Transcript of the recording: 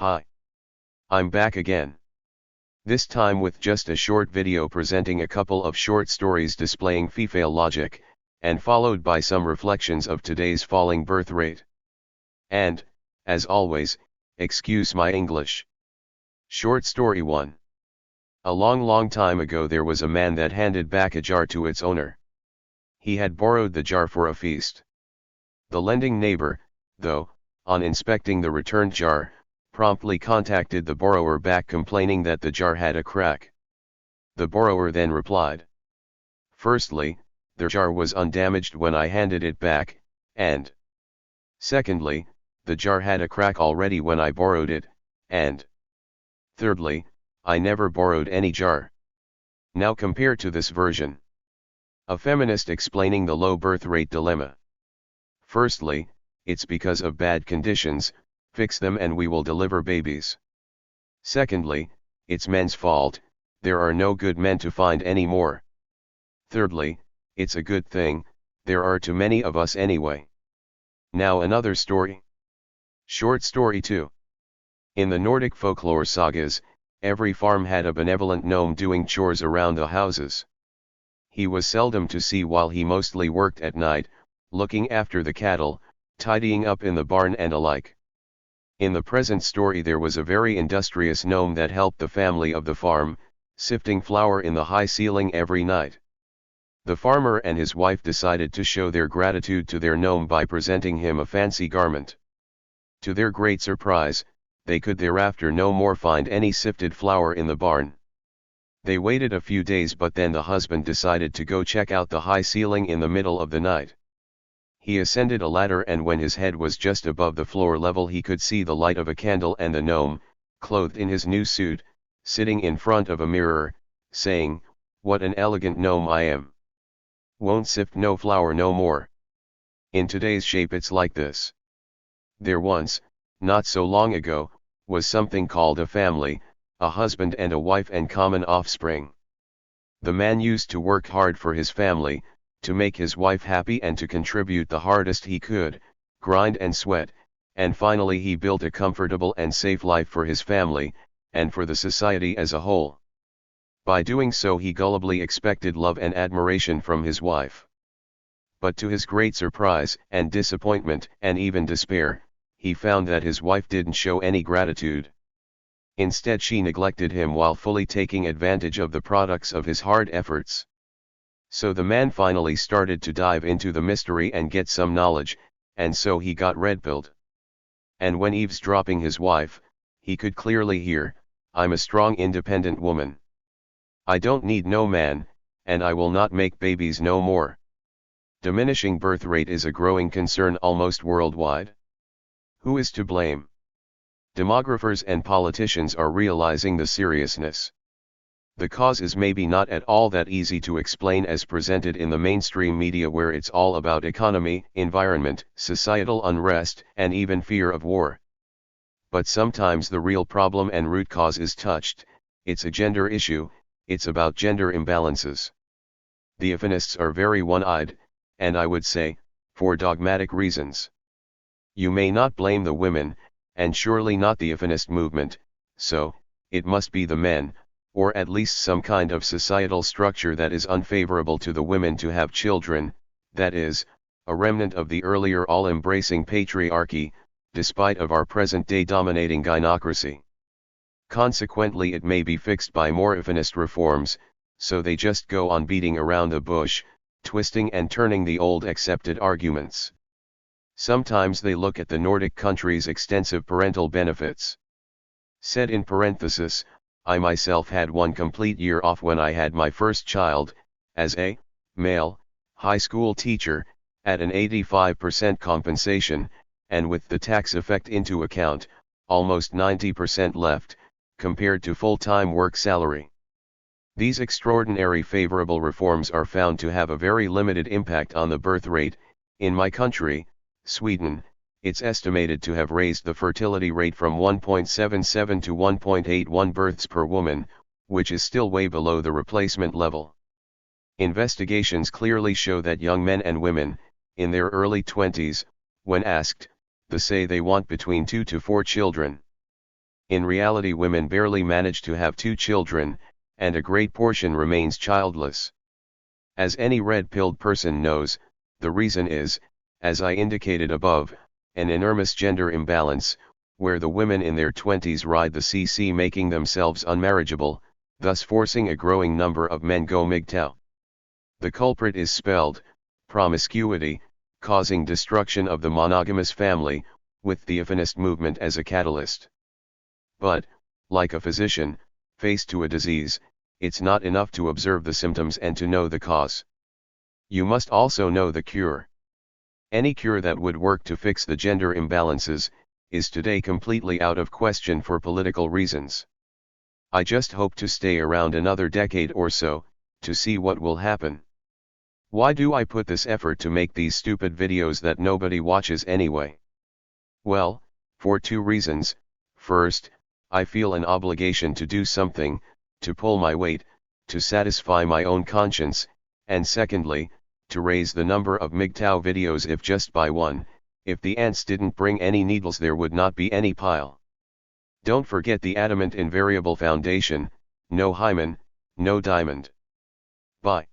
Hi. I'm back again. This time with just a short video presenting a couple of short stories displaying female logic, and followed by some reflections of today's falling birth rate. And, as always, excuse my English. Short story 1. A long time ago there was a man that handed back a jar to its owner. He had borrowed the jar for a feast. The lending neighbor, though, on inspecting the returned jar, promptly contacted the borrower back complaining that the jar had a crack. The borrower then replied, "Firstly, the jar was undamaged when I handed it back, and secondly, the jar had a crack already when I borrowed it, and thirdly, I never borrowed any jar." Now compare to this version. A feminist explaining the low birth rate dilemma. Firstly, it's because of bad conditions, fix them and we will deliver babies. Secondly, it's men's fault, there are no good men to find anymore. Thirdly, it's a good thing, there are too many of us anyway. Now another story. Short story 2. In the Nordic folklore sagas, every farm had a benevolent gnome doing chores around the houses. He was seldom to see while he mostly worked at night, looking after the cattle, tidying up in the barn and alike. In the present story there was a very industrious gnome that helped the family of the farm, sifting flour in the high ceiling every night. The farmer and his wife decided to show their gratitude to their gnome by presenting him a fancy garment. To their great surprise, they could thereafter no more find any sifted flour in the barn. They waited a few days, but then the husband decided to go check out the high ceiling in the middle of the night. He ascended a ladder, and when his head was just above the floor level he could see the light of a candle and the gnome, clothed in his new suit, sitting in front of a mirror, saying, "What an elegant gnome I am. Won't sift no flour no more. In today's shape it's like this." There once, not so long ago, was something called a family, a husband and a wife and common offspring. The man used to work hard for his family, to make his wife happy and to contribute the hardest he could, grind and sweat, and finally he built a comfortable and safe life for his family, and for the society as a whole. By doing so he gullibly expected love and admiration from his wife. But to his great surprise and disappointment and even despair, he found that his wife didn't show any gratitude. Instead she neglected him while fully taking advantage of the products of his hard efforts. So the man finally started to dive into the mystery and get some knowledge, and so he got red-pilled. And when eavesdropping his wife, he could clearly hear, "I'm a strong independent woman. I don't need no man, and I will not make babies no more." Diminishing birth rate is a growing concern almost worldwide. Who is to blame? Demographers and politicians are realizing the seriousness. The cause is maybe not at all that easy to explain as presented in the mainstream media, where it's all about economy, environment, societal unrest, and even fear of war. But sometimes the real problem and root cause is touched. It's a gender issue, it's about gender imbalances. The feminists are very one-eyed, and I would say, for dogmatic reasons. You may not blame the women, and surely not the feminist movement, so, it must be the men, or at least some kind of societal structure that is unfavorable to the women to have children, that is, a remnant of the earlier all-embracing patriarchy, despite of our present-day dominating gynocracy. Consequently it may be fixed by more feminist reforms, so they just go on beating around the bush, twisting and turning the old accepted arguments. Sometimes they look at the Nordic countries' extensive parental benefits. Said in parenthesis, I myself had one complete year off when I had my first child, as a male high school teacher, at an 85% compensation, and with the tax effect into account, almost 90% left, compared to full-time work salary. These extraordinary favorable reforms are found to have a very limited impact on the birth rate. In my country, Sweden, it's estimated to have raised the fertility rate from 1.77 to 1.81 births per woman, which is still way below the replacement level. Investigations clearly show that young men and women, in their early 20s, when asked, they say they want between 2 to 4 children. In reality, women barely manage to have 2 children, and a great portion remains childless. As any red-pilled person knows, the reason is, as I indicated above, an enormous gender imbalance, where the women in their 20s ride the CC, making themselves unmarriageable, thus forcing a growing number of men go mgtow. The culprit is spelled promiscuity, causing destruction of the monogamous family, with the feminist movement as a catalyst. But, like a physician, faced to a disease, it's not enough to observe the symptoms and to know the cause. You must also know the cure. Any cure that would work to fix the gender imbalances is today completely out of question for political reasons. I just hope to stay around another decade or so, to see what will happen. Why do I put this effort to make these stupid videos that nobody watches anyway? Well, for 2 reasons. First, I feel an obligation to do something, to pull my weight, to satisfy my own conscience, and secondly, to raise the number of mgtow videos if just by 1. If the ants didn't bring any needles, there would not be any pile. Don't forget the adamant invariable foundation: no hymen, no diamond. Bye.